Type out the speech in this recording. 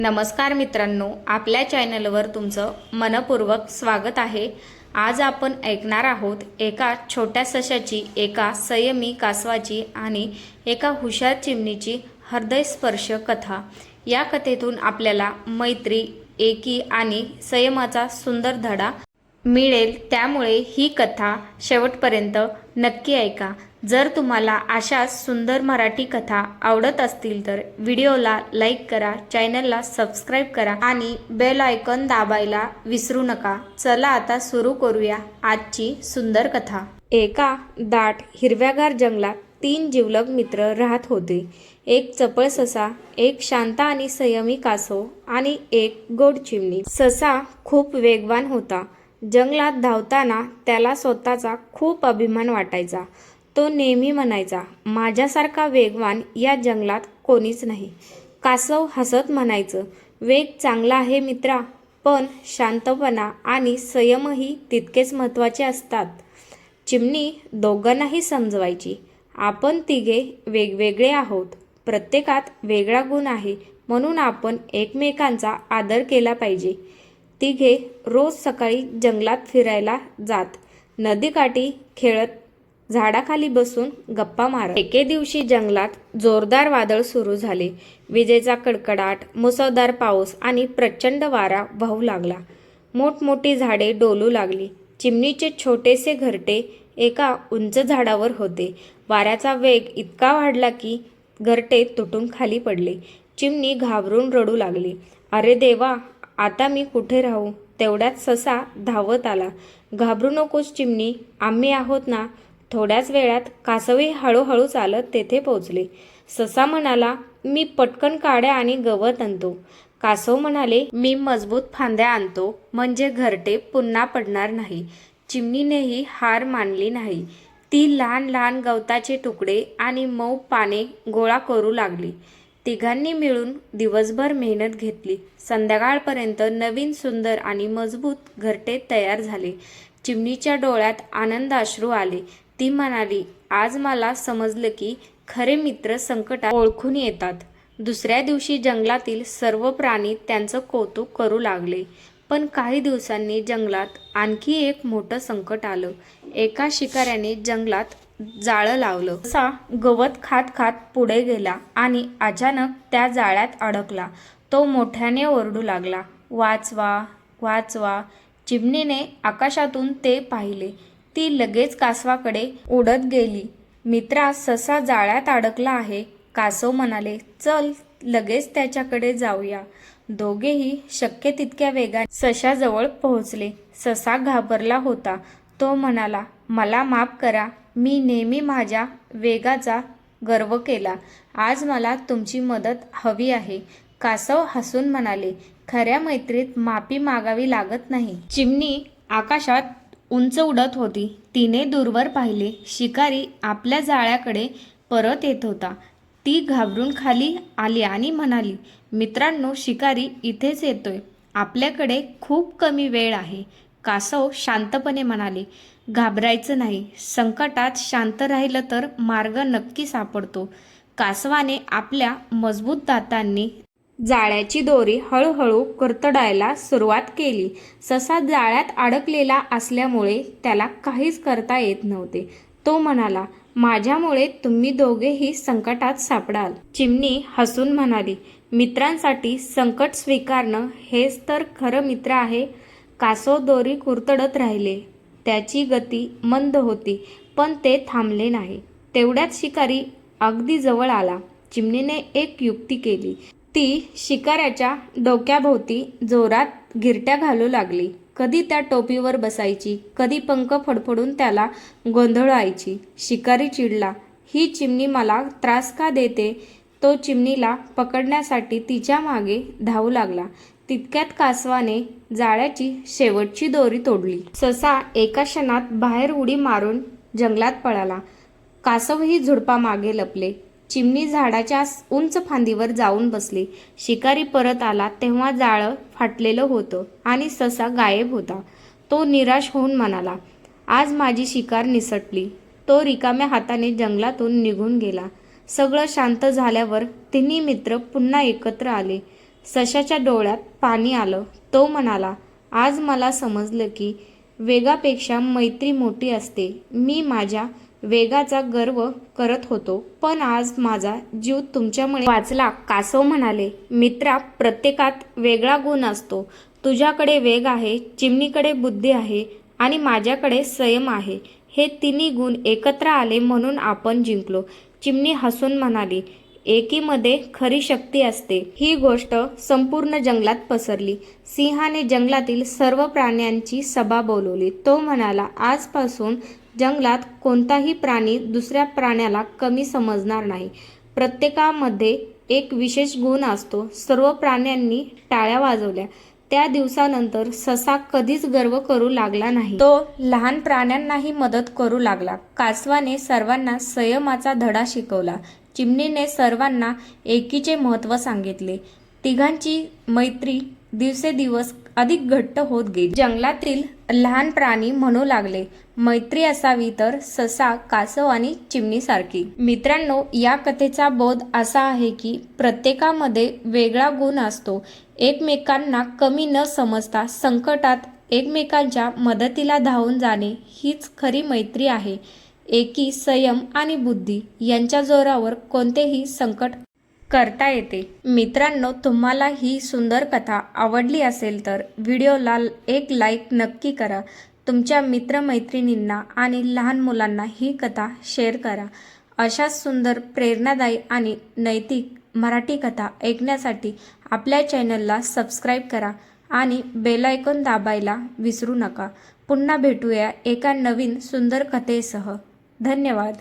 नमस्कार मित्रांनो, आपल्या चॅनलवर तुमचं मनपूर्वक स्वागत आहे। आज आपण ऐकणार आहोत एका छोट्या सशाची, एका संयमी कासवाची आणि एका हुशार चिमणीची हृदयस्पर्श कथा। या कथेतून आपल्याला मैत्री, एकी आणि संयमाचा सुंदर धडा मिळेल, त्यामुळे ही कथा शेवटपर्यंत नक्की ऐका। जर तुम्हाला अशा सुंदर मराठी कथा आवडत असतील तर व्हिडिओला लाईक करा, चॅनलला सबस्क्राईब करा आणि बेल आयकॉन दाबायला विसरू नका। चला आता सुरू करूया आजची सुंदर कथा। एका दाट हिरव्यागार जंगलात 3 जिवलग मित्र राहत होते। एक चपळ ससा, एक शांत आणि संयमी कासव आणि एक गोड चिमणी। ससा खूप वेगवान होता। जंगलात धावताना त्याला स्वतःचा खूप अभिमान वाटायचा। तो नेहमी म्हणायचा, माझ्यासारखा वेगवान या जंगलात कोणीच नाही। कासव हसत म्हणायचं, वेग चांगला आहे मित्रा, पण शांतपणा आणि संयमही तितकेच महत्त्वाचे असतात। चिमणी दोघांनाही समजवायची, आपण तिघे वेगवेगळे आहोत, प्रत्येकात वेगळा गुण आहे, म्हणून आपण एकमेकांचा आदर केला पाहिजे। तिघे रोज सकाळी जंगलात फिरायला जात, नदीकाठी खेळत, झाडाखाली बसून गप्पा मारत। एके दिवशी जंगलात जोरदार वादळ सुरू झाले। विजेचा कडकडाट, मुसळधार पाऊस आणि प्रचंड वारा वाहू लागला। मोठमोठी झाडे डोलू लागली। चिमणीचे छोटेसे घरटे एका उंच झाडावर होते। वाऱ्याचा वेग इतका वाढला की घरटे तुटून खाली पडले। चिमणी घाबरून रडू लागली, अरे देवा, आता मी कुठे राहू? तेवढ्यात ससा धावत आला, घाबरू नकोस चिमणी, आम्ही आहोत ना। थोड्याच वेळात कासवही हळूहळू चालत तेथे पोहोचले। ससा म्हणाला, मी पटकन काड्या आणि गवत आणतो। कासव म्हणाले, मी मजबूत फांद्या आणतो, म्हणजे घरटे पुन्हा पडणार नाही। चिमणीनेही हार मानली नाही। ती लहान लहान गवताचे तुकडे आणि मऊ पाने गोळा करू लागली। तिघांनी मिळून दिवसभर मेहनत घेतली। संध्याकाळपर्यंत नवीन, सुंदर आणि मजबूत घरटे तयार झाले। चिमणीच्या डोळ्यात आनंद अश्रू आले। ती म्हणाली, आज मला समजलं की खरे मित्र संकटात ओळखून येतात। दुसऱ्या दिवशी जंगलातील सर्व प्राणी त्यांचं कौतुक करू लागले। पण काही दिवसांनी जंगलात आणखी एक मोठं संकट आलं। एका शिकाऱ्याने जंगलात जाळं लावलं। ससा गवत खात खात पुढे गेला आणि अचानक त्या जाळ्यात अडकला। तो मोठ्याने ओरडू लागला, वाचवा, वाचवा। चिमणीने आकाशातून ते पाहिले। ती लगेच कासवाकडे उडत गेली, मित्रा, ससा जाळ्यात अडकला आहे। कासव म्हणाले, चल लगेच त्याच्याकडे जाऊया। दोघेही शक्य तितक्या वेगाने सशाजवळ पोहोचले। ससा घाबरला होता। तो म्हणाला, मला माफ करा, मी नेहमी माझ्या वेगाचा गर्व केला, आज मला तुमची मदत हवी आहे। कासव हसून म्हणाले, खऱ्या मैत्रीत माफी मागावी लागत नाही। चिमणी आकाशात उंच उडत होती। तिने दूरवर पाहिले, शिकारी आपल्या जाळ्याकडे परत येत होता। ती घाबरून खाली आली आणि म्हणाली, मित्रांनो, शिकारी इथेच येतोय, आपल्याकडे खूप कमी वेळ आहे। कासव शांतपणे म्हणाले, घाबरायचं नाही, संकटात शांत राहिलं तर मार्ग नक्की सापडतो। कासवाने आपल्या मजबूत दातांनी जाळ्याची दोरी हळूहळू कुरतडायला सुरुवात केली। ससा जाळ्यात अडकलेला असल्यामुळे त्याला काहीच करता येत नव्हते। तो म्हणाला, माझ्यामुळे तुम्ही दोघेही संकटात सापडाल। चिमणी हसून म्हणाली, मित्रांसाठी संकट स्वीकारणं हेच तर खरं मित्र आहे। कासव दोरी कुरतडत राहिले। त्याची गती मंद होती, पण ते थांबले नाही। तेवढ्यात शिकारी अगदी जवळ आला। चिमणीने एक युक्ती केली। ती शिकाऱ्याच्या डोक्याभोवती जोरात घिरट्या घालू लागली। कधी त्या टोपीवर बसायची, कधी पंख फडफडून त्याला गोंधळायची। शिकारी चिडला, ही चिमणी मला त्रास का देते? तो चिमणीला पकडण्यासाठी तिच्या मागे धावू लागला। तितक्यात कासवाने जाळ्याची शेवटची दोरी तोडली। ससा एका क्षणात बाहेर उडी मारून जंगलात पळाला। कासवही झुडपामागे लपले। चिमणी झाडाच्या उंच फांदीवर जाऊन बसली। शिकारी परत आला तेव्हा जाळं फाटलेलं होतं आणि ससा गायब होता। तो निराश होऊन म्हणाला, आज माझी शिकार निसटली। तो रिकाम्या हाताने जंगलातून निघून गेला। सगळं शांत झाल्यावर तिन्ही मित्र पुन्हा एकत्र आले। सशाच्या डोळ्यात पाणी आलं. तो म्हणाला, आज मला समजलं की वेगापेक्षा मैत्री मोठी असते. मी माझ्या वेगाचा गर्व करत होतो, पण आज माझा जीव तुमच्यामुळे वाचला. कासव म्हणाले, मित्रा, प्रत्येकात वेगळा गुण असतो. तुझ्याकडे वेग आहे, चिमणीकडे बुद्धी आहे आणि माझ्याकडे संयम आहे. हे तिन्ही गुण एकत्र आले म्हणून आपण जिंकलो. चिमणी हसून म्हणाली, एकीमध्ये खरी शक्ती असते. ही गोष्ट संपूर्ण जंगलात पसरली. सिंहाने जंगलातील सर्व प्राण्यांची सभा बोलवली. तो म्हणाला, आजपासून जंगलात कोणताही प्राणी दुसऱ्या प्राण्याला कमी समजणार नाही. प्रत्येकामध्ये एक विशेष गुण असतो. सर्व प्राण्यांनी टाळ्या वाजवल्या. त्या दिवसानंतर ससा कधीच गर्व करू लागला नाही. तो लहान प्राण्यांनाही मदत करू लागला. कासवाने सर्वांना संयमाचा धडा शिकवला. चिमणीने सर्वांना एकीचे महत्त्व सांगितले. तिघांची मैत्री दिवसेदिवस अधिक घट्ट होत गेली. जंगलातील लहान प्राणी म्हणू लागले, मैत्री असावी तर ससा, कासव आणि चिमणीसारखी. मित्रांनो, या कथेचा बोध असा आहे की प्रत्येकामध्ये वेगळा गुण असतो. एकमेकांना कमी न समजता संकटात एकमेकांच्या मदतीला धावून जाणे हीच खरी मैत्री आहे. एकी, संयम आणि बुद्धी यांच्या जोरावर कोणतेही संकट करता येते. मित्रांनो, तुम्हाला ही सुंदर कथा आवडली असेल तर व्हिडिओला एक लाईक नक्की करा. तुमच्या मित्रमैत्रिणींना आणि लहान मुलांना ही कथा शेअर करा. अशाच सुंदर, प्रेरणादायी आणि नैतिक मराठी कथा ऐकण्यासाठी आपल्या चॅनलला सबस्क्राईब करा आणि बेल आयकॉन दाबायला विसरू नका. पुन्हा भेटूया एका नवीन सुंदर कथेसह. धन्यवाद.